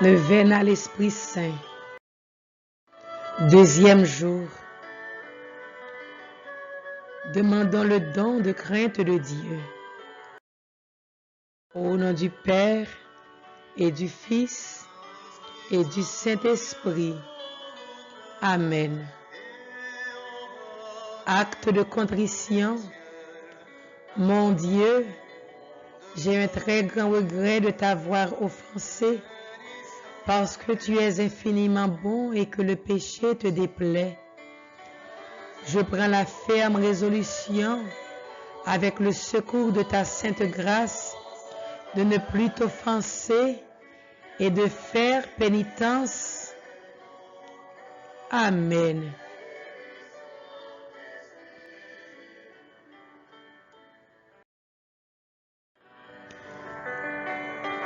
Neuvaine à l'Esprit Saint. Deuxième jour. Demandons le don de crainte de Dieu. Au nom du Père et du Fils et du Saint-Esprit. Amen. Acte de contrition. Mon Dieu, j'ai un très grand regret de t'avoir offensé, parce que tu es infiniment bon et que le péché te déplaît. Je prends la ferme résolution, avec le secours de ta sainte grâce, de ne plus t'offenser et de faire pénitence. Amen.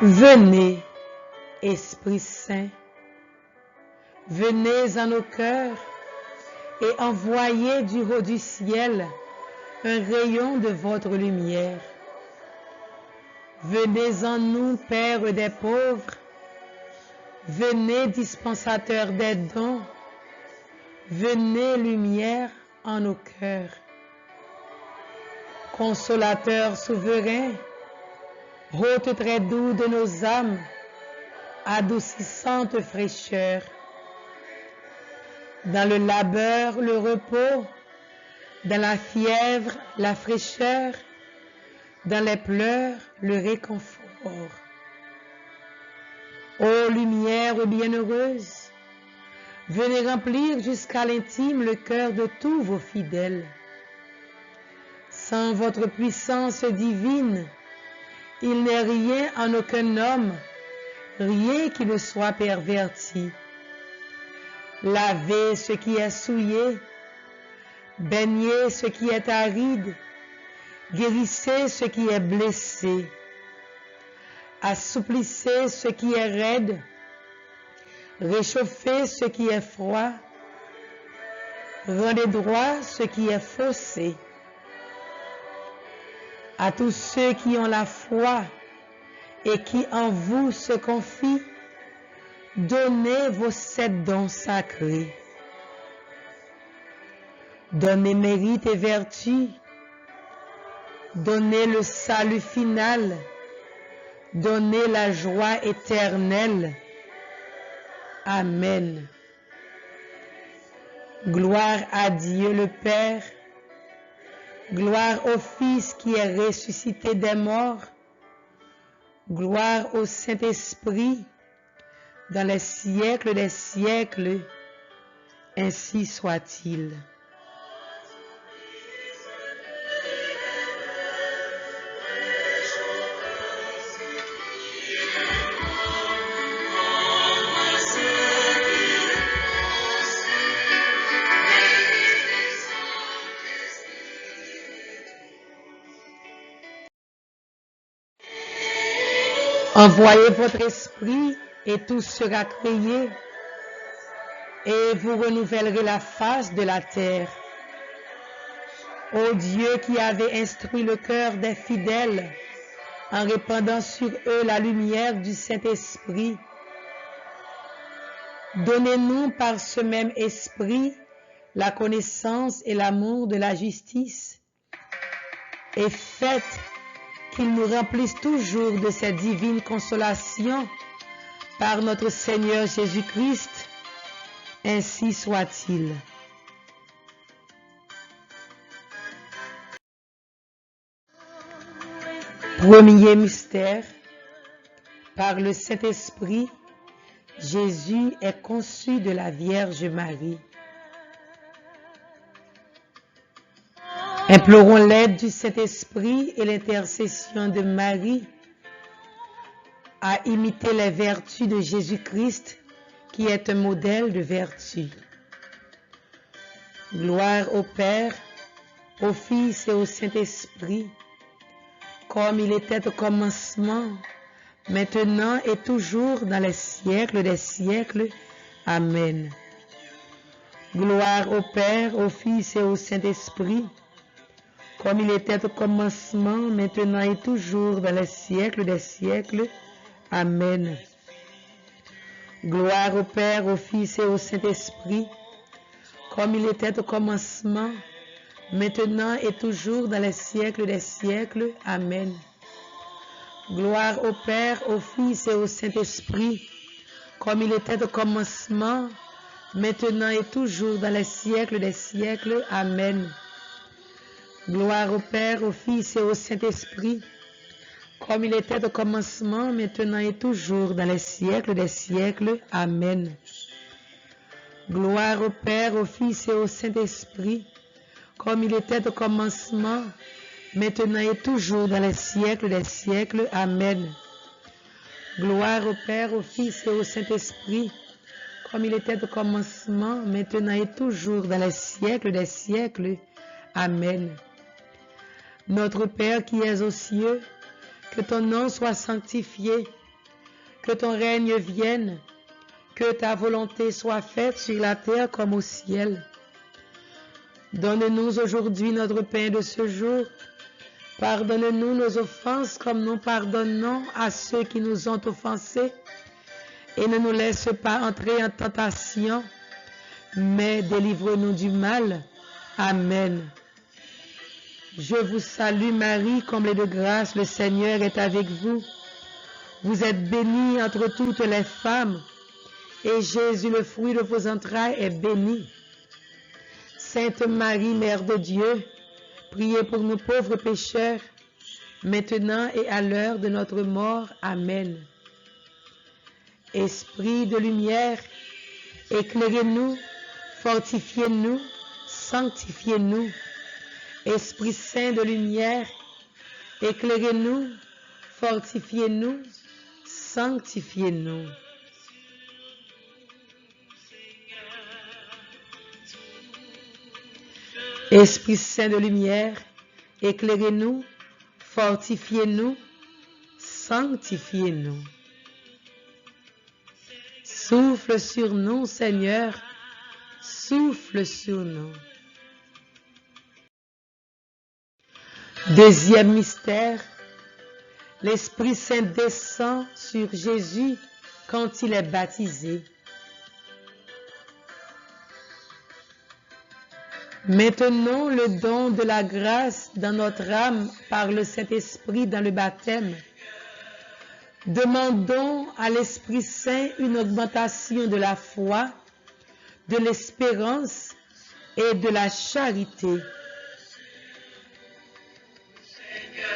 Venez, Esprit Saint, venez en nos cœurs et envoyez du haut du ciel un rayon de votre lumière. Venez en nous, Père des pauvres, venez dispensateur des dons, venez lumière en nos cœurs. Consolateur souverain, hôte très doux de nos âmes, adoucissante fraîcheur. Dans le labeur, le repos, dans la fièvre, la fraîcheur, dans les pleurs, le réconfort. Ô lumière bienheureuse, venez remplir jusqu'à l'intime le cœur de tous vos fidèles. Sans votre puissance divine, il n'est rien en aucun homme, rien qui ne soit perverti. Lavez ce qui est souillé, baignez ce qui est aride, guérissez ce qui est blessé, assouplissez ce qui est raide, réchauffez ce qui est froid, rendez droit ce qui est faussé. À tous ceux qui ont la foi et qui en vous se confient, donnez vos 7 dons sacrés. Donnez mérite et vertu, donnez le salut final, donnez la joie éternelle. Amen. Gloire à Dieu le Père, gloire au Fils qui est ressuscité des morts, gloire au Saint-Esprit, dans les siècles des siècles, ainsi soit-il. Envoyez votre esprit et tout sera créé, et vous renouvellerez la face de la terre. Ô Dieu qui avez instruit le cœur des fidèles en répandant sur eux la lumière du Saint-Esprit, donnez-nous par ce même esprit la connaissance et l'amour de la justice, et faites qu'il nous remplisse toujours de cette divine consolation par notre Seigneur Jésus-Christ, ainsi soit-il. Premier mystère, par le Saint-Esprit, Jésus est conçu de la Vierge Marie. Implorons l'aide du Saint-Esprit et l'intercession de Marie à imiter les vertus de Jésus-Christ, qui est un modèle de vertu. Gloire au Père, au Fils et au Saint-Esprit, comme il était au commencement, maintenant et toujours dans les siècles des siècles. Amen. Gloire au Père, au Fils et au Saint-Esprit, comme il était au commencement, maintenant et toujours, dans les siècles des siècles. Amen. Gloire au Père, au Fils et au Saint-Esprit, comme il était au commencement, maintenant et toujours dans les siècles des siècles. Amen. Gloire au Père, au Fils et au Saint-Esprit, comme il était au commencement, maintenant et toujours dans les siècles des siècles. Amen. Gloire au Père, au Fils et au Saint-Esprit, comme il était au commencement, maintenant et toujours dans les siècles des siècles. Amen. Gloire au Père, au Fils et au Saint-Esprit, comme il était au commencement, maintenant et toujours dans les siècles des siècles. Amen. Gloire au Père, au Fils et au Saint-Esprit, comme il était au commencement, maintenant et toujours dans les siècles des siècles. Amen. Notre Père qui es aux cieux, que ton nom soit sanctifié, que ton règne vienne, que ta volonté soit faite sur la terre comme au ciel. Donne-nous aujourd'hui notre pain de ce jour. Pardonne-nous nos offenses comme nous pardonnons à ceux qui nous ont offensés. Et ne nous laisse pas entrer en tentation, mais délivre-nous du mal. Amen. Je vous salue Marie, comblée de grâce, le Seigneur est avec vous. Vous êtes bénie entre toutes les femmes, et Jésus, le fruit de vos entrailles, est béni. Sainte Marie, Mère de Dieu, priez pour nous pauvres pécheurs, maintenant et à l'heure de notre mort. Amen. Esprit de lumière, éclairez-nous, fortifiez-nous, sanctifiez-nous. Esprit Saint de lumière, éclairez-nous, fortifiez-nous, sanctifiez-nous. Esprit Saint de lumière, éclairez-nous, fortifiez-nous, sanctifiez-nous. Souffle sur nous, Seigneur, souffle sur nous. Deuxième mystère, l'Esprit Saint descend sur Jésus quand il est baptisé. Maintenons le don de la grâce dans notre âme par le Saint-Esprit dans le baptême. Demandons à l'Esprit Saint une augmentation de la foi, de l'espérance et de la charité.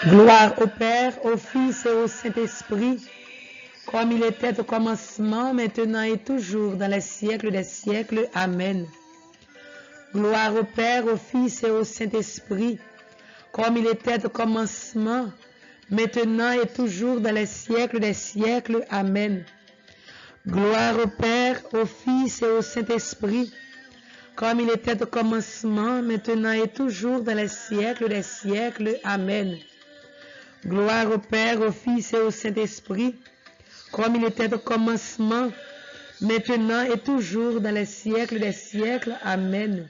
Gloire au Père, au Fils et au Saint-Esprit, comme il était au commencement, maintenant et toujours, dans les siècles des siècles. Amen. Gloire au Père, au Fils et au Saint-Esprit, comme il était au commencement, maintenant et toujours, dans les siècles des siècles. Amen. Gloire au Père, au Fils et au Saint-Esprit, comme il était au commencement, maintenant et toujours, dans les siècles des siècles. Amen. Gloire au Père, au Fils et au Saint-Esprit, comme il était au commencement, maintenant et toujours, dans les siècles des siècles. Amen.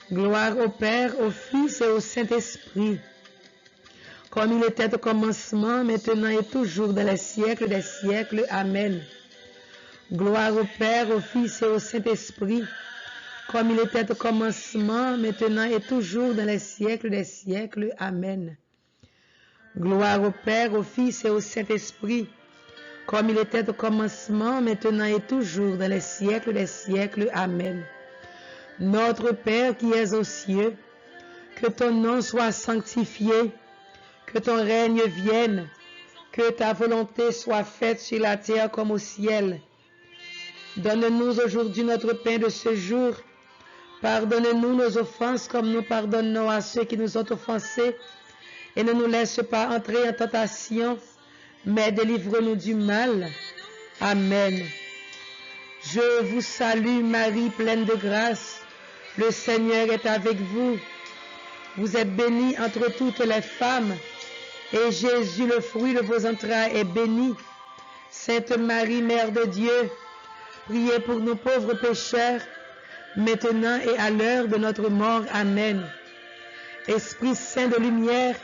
Gloire au Père, au Fils et au Saint-Esprit, comme il était au commencement, maintenant et toujours, dans les siècles des siècles. Amen. Gloire au Père, au Fils et au Saint-Esprit, comme il était au commencement, maintenant et toujours, dans les siècles des siècles. Amen. Gloire au Père, au Fils et au Saint-Esprit, comme il était au commencement, maintenant et toujours, dans les siècles des siècles. Amen. Notre Père qui es aux cieux, que ton nom soit sanctifié, que ton règne vienne, que ta volonté soit faite sur la terre comme au ciel. Donne-nous aujourd'hui notre pain de ce jour. Pardonne-nous nos offenses comme nous pardonnons à ceux qui nous ont offensés. Et ne nous laisse pas entrer en tentation, mais délivre-nous du mal. Amen. Je vous salue Marie, pleine de grâce. Le Seigneur est avec vous. Vous êtes bénie entre toutes les femmes, et Jésus, le fruit de vos entrailles, est béni. Sainte Marie, Mère de Dieu, priez pour nous pauvres pécheurs, maintenant et à l'heure de notre mort. Amen. Esprit Saint de lumière,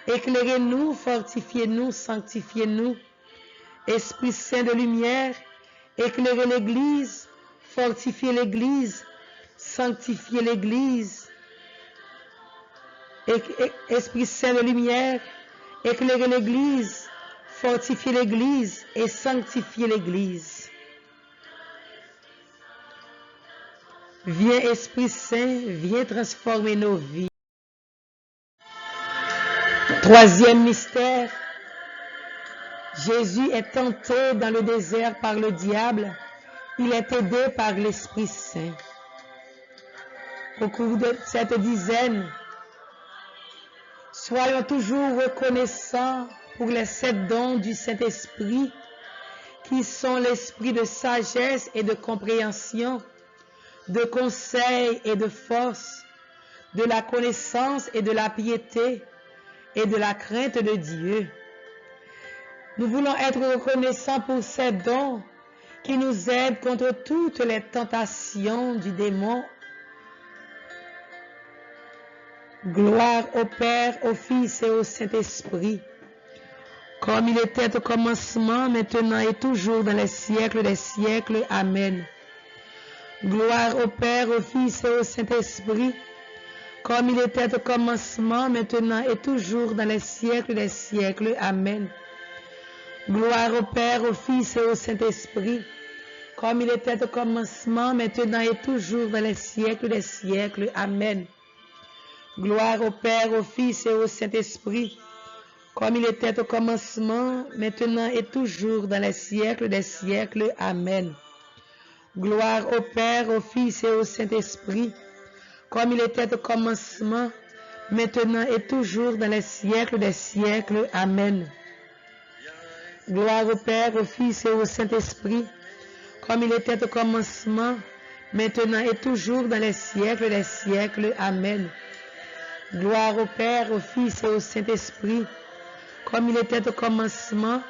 éclairez-nous, fortifiez-nous, sanctifiez-nous. Esprit Saint de lumière, éclairez l'Église, fortifiez l'Église, sanctifiez l'Église. Esprit Saint de lumière, éclairez l'Église, fortifiez l'Église et sanctifiez l'Église. Viens Esprit Saint, viens transformer nos vies. Troisième mystère, Jésus est tenté dans le désert par le diable, il est aidé par l'Esprit Saint. Au cours de cette dizaine, soyons toujours reconnaissants pour les 7 dons du Saint-Esprit, qui sont l'esprit de sagesse et de compréhension, de conseil et de force, de la connaissance et de la piété, et de la crainte de Dieu. Nous voulons être reconnaissants pour ces dons qui nous aident contre toutes les tentations du démon. Gloire au Père, au Fils et au Saint-Esprit, comme il était au commencement, maintenant et toujours dans les siècles des siècles. Amen. Gloire au Père, au Fils et au Saint-Esprit, comme il était au commencement, maintenant et toujours dans les siècles des siècles. Amen. Gloire au Père, au Fils et au Saint-Esprit, comme il était au commencement, maintenant et toujours dans les siècles des siècles. Amen. Gloire au Père, au Fils et au Saint-Esprit, comme il était au commencement, maintenant et toujours dans les siècles des siècles. Amen. Gloire au Père, au Fils et au Saint-Esprit, comme il était au commencement, maintenant et toujours dans les siècles des siècles. Amen. Gloire au Père, au Fils et au Saint-Esprit, comme il était au commencement, maintenant et toujours dans les siècles des siècles. Amen. Gloire au Père, au Fils et au Saint-Esprit, comme il était au commencement,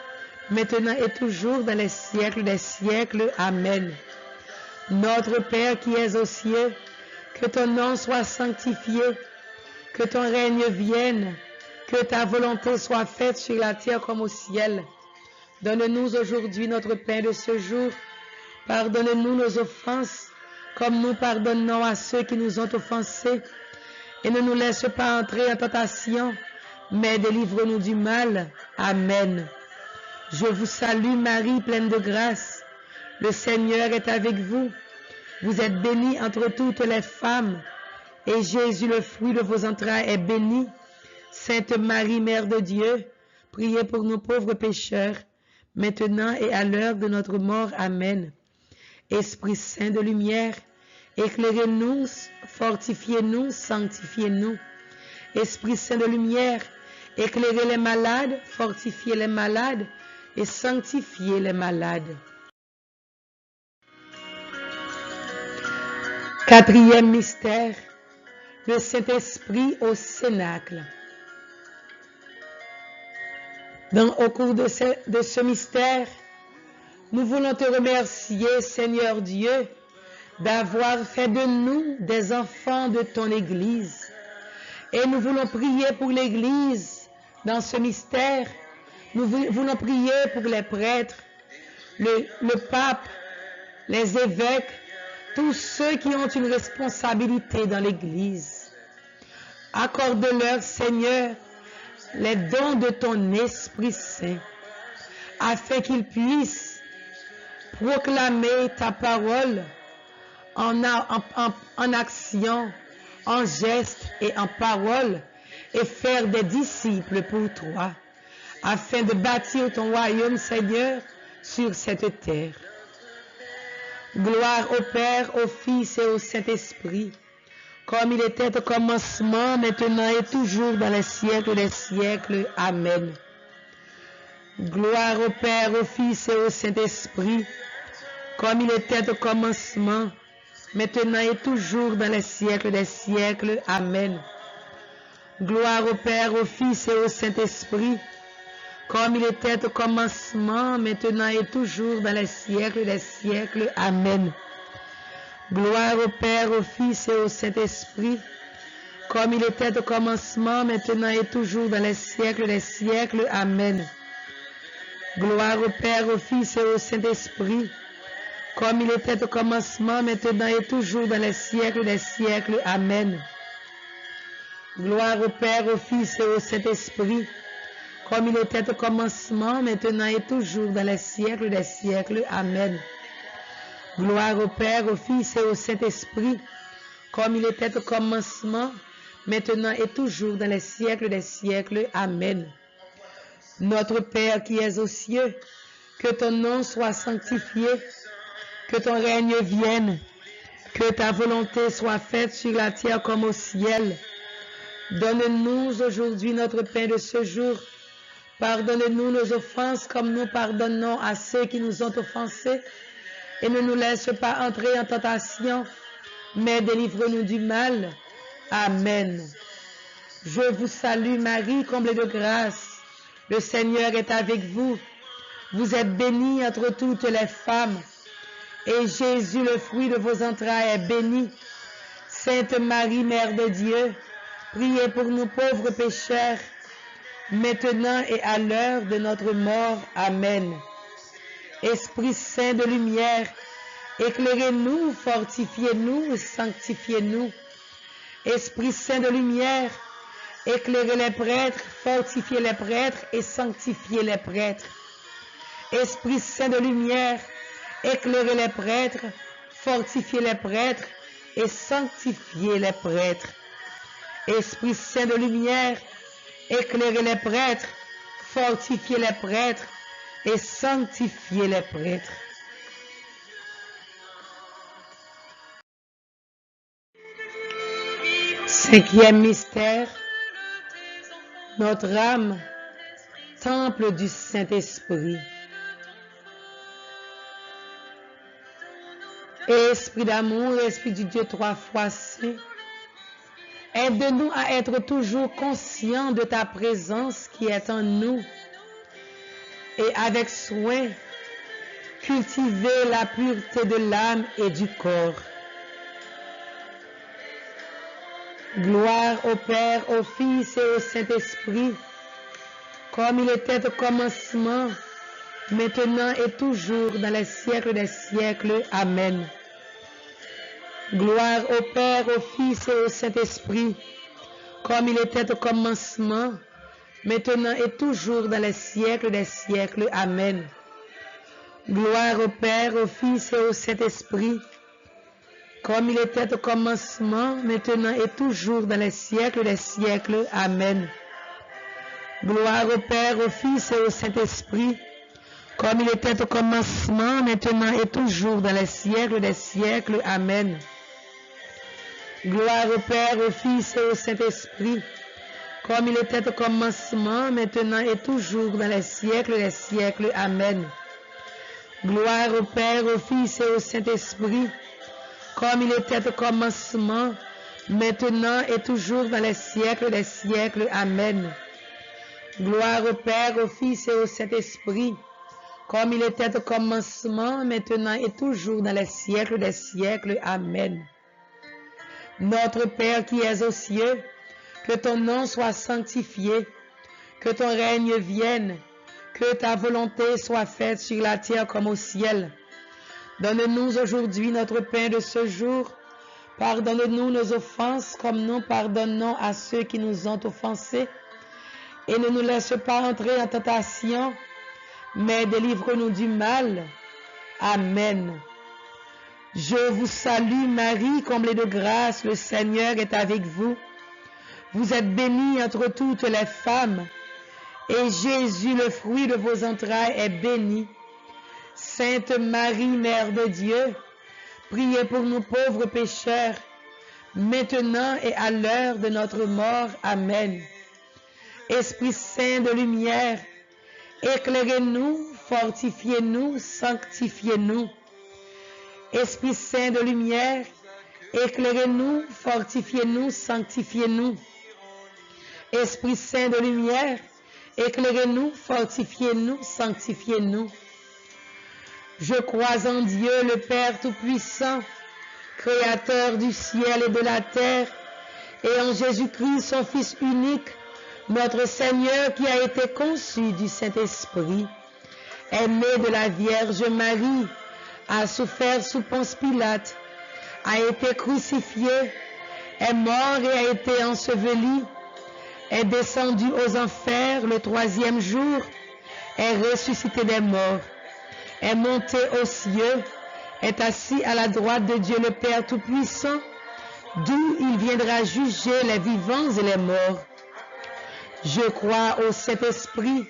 maintenant et toujours dans les siècles des siècles. Amen. Notre Père qui es aux cieux, que ton nom soit sanctifié, que ton règne vienne, que ta volonté soit faite sur la terre comme au ciel. Donne-nous aujourd'hui notre pain de ce jour. Pardonne-nous nos offenses, comme nous pardonnons à ceux qui nous ont offensés. Et ne nous laisse pas entrer en tentation, mais délivre-nous du mal. Amen. Je vous salue Marie, pleine de grâce. Le Seigneur est avec vous. Vous êtes bénie entre toutes les femmes, et Jésus, le fruit de vos entrailles, est béni. Sainte Marie, Mère de Dieu, priez pour nous pauvres pécheurs, maintenant et à l'heure de notre mort. Amen. Esprit Saint de lumière, éclairez-nous, fortifiez-nous, sanctifiez-nous. Esprit Saint de lumière, éclairez les malades, fortifiez les malades et sanctifiez les malades. Quatrième mystère, le Saint-Esprit au Cénacle. Au cours de ce mystère, nous voulons te remercier, Seigneur Dieu, d'avoir fait de nous des enfants de ton Église. Et nous voulons prier pour l'Église dans ce mystère. Nous voulons prier pour les prêtres, le pape, les évêques, tous ceux qui ont une responsabilité dans l'Église. Accorde-leur, Seigneur, les dons de ton Esprit Saint, afin qu'ils puissent proclamer ta parole en action, en geste et en parole, et faire des disciples pour toi, afin de bâtir ton royaume, Seigneur, sur cette terre. Gloire au Père, au Fils et au Saint-Esprit, comme il était au commencement, maintenant et toujours dans les siècles des siècles. Amen. Gloire au Père, au Fils et au Saint-Esprit, comme il était au commencement, maintenant et toujours dans les siècles des siècles. Amen. Gloire au Père, au Fils et au Saint-Esprit, comme il était au commencement, maintenant et toujours dans les siècles des siècles. Amen. Gloire au Père, au Fils et au Saint-Esprit, comme il était au commencement, maintenant et toujours dans les siècles des siècles. Amen. Gloire au Père, au Fils et au Saint-Esprit, comme il était au commencement, maintenant et toujours, dans les siècles des siècles. Amen. Gloire au Père, au Fils et au Saint-Esprit, comme il était au commencement, maintenant et toujours, dans les siècles des siècles. Amen. Gloire au Père, au Fils et au Saint-Esprit, comme il était au commencement, maintenant et toujours, dans les siècles des siècles. Amen. Notre Père qui es aux cieux, que ton nom soit sanctifié, que ton règne vienne, que ta volonté soit faite sur la terre comme au ciel. Donne-nous aujourd'hui notre pain de ce jour. Pardonne-nous nos offenses comme nous pardonnons à ceux qui nous ont offensés. Et ne nous laisse pas entrer en tentation, mais délivre-nous du mal. Amen. Je vous salue Marie, comblée de grâce. Le Seigneur est avec vous. Vous êtes bénie entre toutes les femmes. Et Jésus, le fruit de vos entrailles, est béni. Sainte Marie, Mère de Dieu, priez pour nous pauvres pécheurs, maintenant et à l'heure de notre mort. Amen. Esprit Saint de lumière, éclairez-nous, fortifiez-nous, sanctifiez-nous. Esprit Saint de lumière, éclairez les prêtres, fortifiez les prêtres et sanctifiez les prêtres. Esprit Saint de lumière, éclairez les prêtres, fortifiez les prêtres et sanctifiez les prêtres. Esprit Saint de lumière, éclairez les prêtres, fortifiez les prêtres et sanctifiez les prêtres. Cinquième mystère, notre âme, temple du Saint-Esprit. Esprit d'amour, Esprit du Dieu trois fois saint, aide-nous à être toujours conscients de ta présence qui est en nous et avec soin, cultiver la pureté de l'âme et du corps. Gloire au Père, au Fils et au Saint-Esprit, comme il était au commencement, maintenant et toujours, dans les siècles des siècles. Amen. Gloire au Père, au Fils et au Saint-Esprit, comme il était au commencement, maintenant et toujours, dans les siècles des siècles. Amen. Gloire au Père, au Fils et au Saint-Esprit, comme il était au commencement, maintenant et toujours, dans les siècles des siècles. Amen. Gloire au Père, au Fils et au Saint-Esprit, comme il était au commencement, maintenant et toujours, dans les siècles des siècles. Amen. Gloire au Père, au Fils et au Saint-Esprit, comme il était au commencement, maintenant et toujours, dans les siècles des siècles. Amen. Gloire au Père, au Fils et au Saint-Esprit, comme il était au commencement, maintenant et toujours, dans les siècles des siècles. Amen. Gloire au Père, au Fils et au Saint-Esprit, comme il était au commencement, maintenant et toujours, dans les siècles des siècles. Amen. Notre Père qui es aux cieux, que ton nom soit sanctifié, que ton règne vienne, que ta volonté soit faite sur la terre comme au ciel. Donne-nous aujourd'hui notre pain de ce jour. Pardonne-nous nos offenses comme nous pardonnons à ceux qui nous ont offensés. Et ne nous laisse pas entrer en tentation, mais délivre-nous du mal. Amen. Je vous salue Marie, comblée de grâce, le Seigneur est avec vous. Vous êtes bénie entre toutes les femmes, et Jésus, le fruit de vos entrailles, est béni. Sainte Marie, Mère de Dieu, priez pour nous pauvres pécheurs, maintenant et à l'heure de notre mort. Amen. Esprit Saint de lumière, éclairez-nous, fortifiez-nous, sanctifiez-nous. Esprit Saint de lumière, éclairez-nous, fortifiez-nous, sanctifiez-nous. Esprit Saint de lumière, éclairez-nous, fortifiez-nous, sanctifiez-nous. Je crois en Dieu, le Père Tout-Puissant, Créateur du ciel et de la terre, et en Jésus-Christ, son Fils unique, notre Seigneur qui a été conçu du Saint-Esprit, est né de la Vierge Marie, a souffert sous Ponce Pilate, a été crucifié, est mort et a été enseveli, est descendu aux enfers le 3e jour, est ressuscité des morts, est monté aux cieux, est assis à la droite de Dieu le Père Tout-Puissant, d'où il viendra juger les vivants et les morts. Je crois au Saint-Esprit,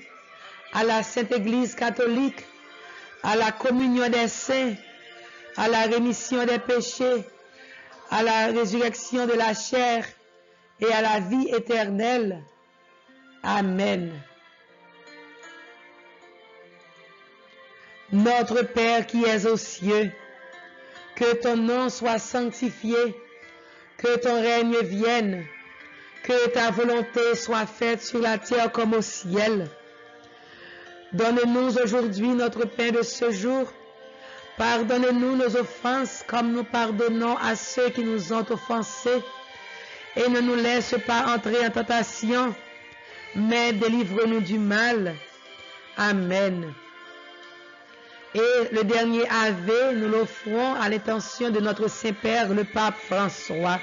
à la Sainte Église catholique, à la communion des saints, à la rémission des péchés, à la résurrection de la chair et à la vie éternelle. Amen. Notre Père qui es aux cieux, que ton nom soit sanctifié, que ton règne vienne, que ta volonté soit faite sur la terre comme au ciel. Donne-nous aujourd'hui notre pain de ce jour. Pardonne-nous nos offenses comme nous pardonnons à ceux qui nous ont offensés. Et ne nous laisse pas entrer en tentation, mais délivre-nous du mal. Amen. Et le dernier Ave, nous l'offrons à l'intention de notre Saint-Père, le Pape François.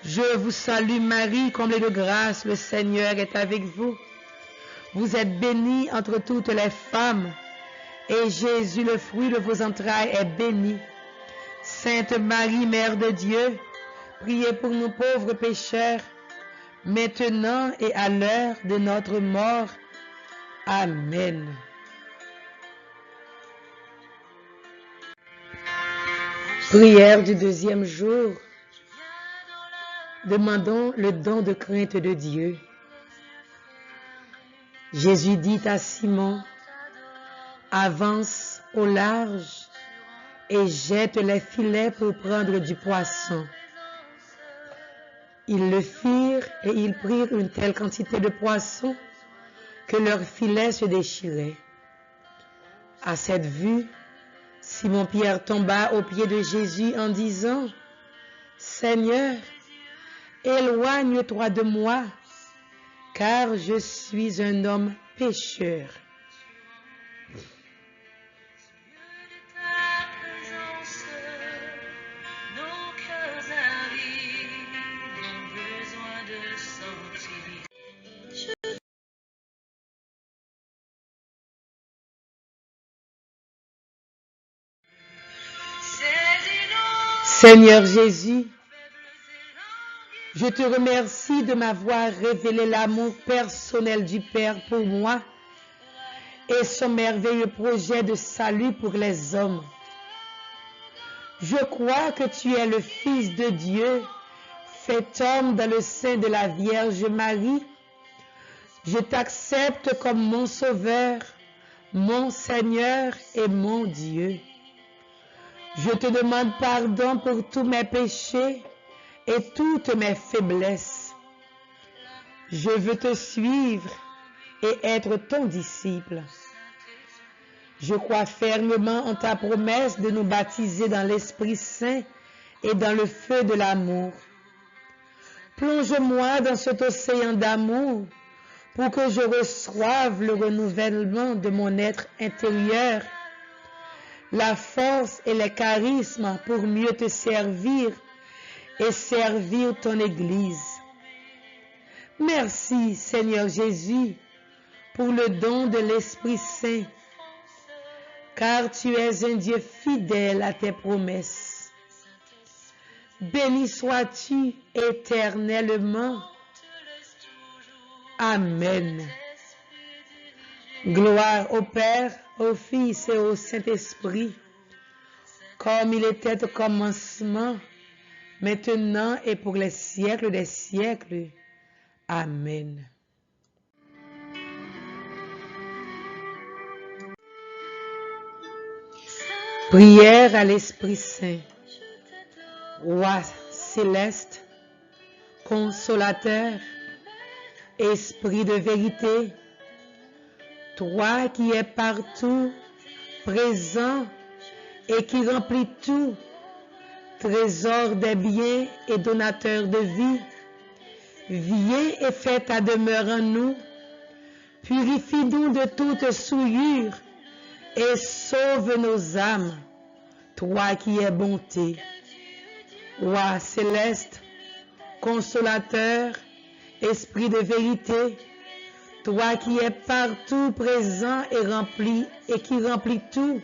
Je vous salue Marie, comblée de grâce, le Seigneur est avec vous. Vous êtes bénie entre toutes les femmes, et Jésus, le fruit de vos entrailles, est béni. Sainte Marie, Mère de Dieu, priez pour nous pauvres pécheurs, maintenant et à l'heure de notre mort. Amen. Prière du 2e jour. Demandons le don de crainte de Dieu. Jésus dit à Simon, « Avance au large et jette les filets pour prendre du poisson. » Ils le firent et ils prirent une telle quantité de poissons que leurs filets se déchiraient. À cette vue, Simon-Pierre tomba aux pieds de Jésus en disant, « Seigneur, éloigne-toi de moi, car je suis un homme pécheur. » Seigneur Jésus, je te remercie de m'avoir révélé l'amour personnel du Père pour moi et son merveilleux projet de salut pour les hommes. Je crois que tu es le Fils de Dieu, fait homme dans le sein de la Vierge Marie. Je t'accepte comme mon Sauveur, mon Seigneur et mon Dieu. Je te demande pardon pour tous mes péchés et toutes mes faiblesses. Je veux te suivre et être ton disciple. Je crois fermement en ta promesse de nous baptiser dans l'Esprit Saint et dans le feu de l'amour. Plonge-moi dans cet océan d'amour pour que je reçoive le renouvellement de mon être intérieur, la force et les charismes pour mieux te servir et servir ton Église. Merci, Seigneur Jésus, pour le don de l'Esprit Saint, car tu es un Dieu fidèle à tes promesses. Béni sois-tu éternellement. Amen. Gloire au Père, au Fils et au Saint-Esprit, comme il était au commencement, maintenant et pour les siècles des siècles. Amen. Prière à l'Esprit Saint. Roi céleste, consolateur, Esprit de vérité, toi qui es partout, présent et qui remplis tout, trésor des biens et donateur de vie, viens et fais ta demeure en nous, purifie-nous de toute souillure et sauve nos âmes, toi qui es bonté. Roi céleste, consolateur, esprit de vérité, toi qui es partout présent et qui remplit tout,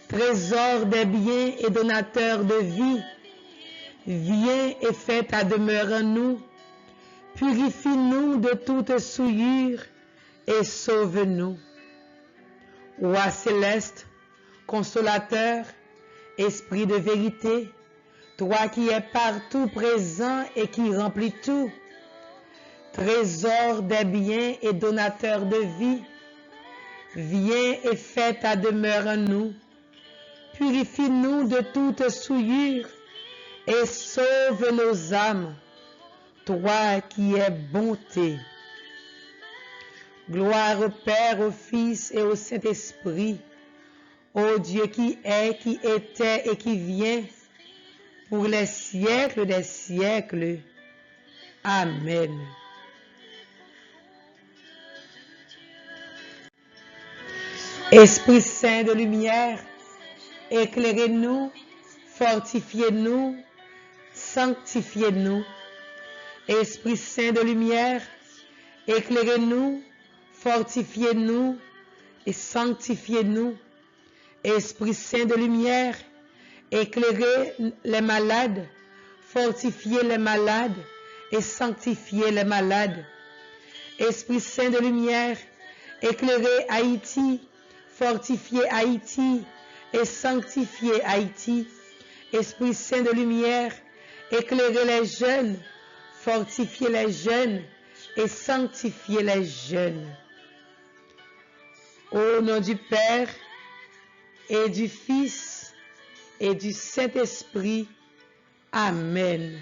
trésor des biens et donateur de vie, viens et fais ta demeure en nous, purifie-nous de toute souillure et sauve-nous. Roi céleste, consolateur, esprit de vérité, toi qui es partout présent et qui remplis tout, trésor des biens et donateur de vie, viens et fais ta demeure en nous, purifie-nous de toute souillure et sauve nos âmes, toi qui es bonté. Gloire au Père, au Fils et au Saint-Esprit, ô Dieu qui est, qui était et qui vient, pour les siècles des siècles. Amen. Esprit Saint de lumière, éclairez-nous, fortifiez-nous, sanctifiez-nous. Esprit Saint de lumière, éclairez-nous, fortifiez-nous et sanctifiez-nous. Esprit Saint de lumière, éclairez les malades, fortifiez les malades et sanctifiez les malades. Esprit Saint de lumière, éclairez Haïti, fortifiez Haïti et sanctifiez Haïti. Esprit Saint de lumière, éclairez les jeunes, fortifiez les jeunes et sanctifiez les jeunes. Au nom du Père et du Fils et du Saint-Esprit. Amen.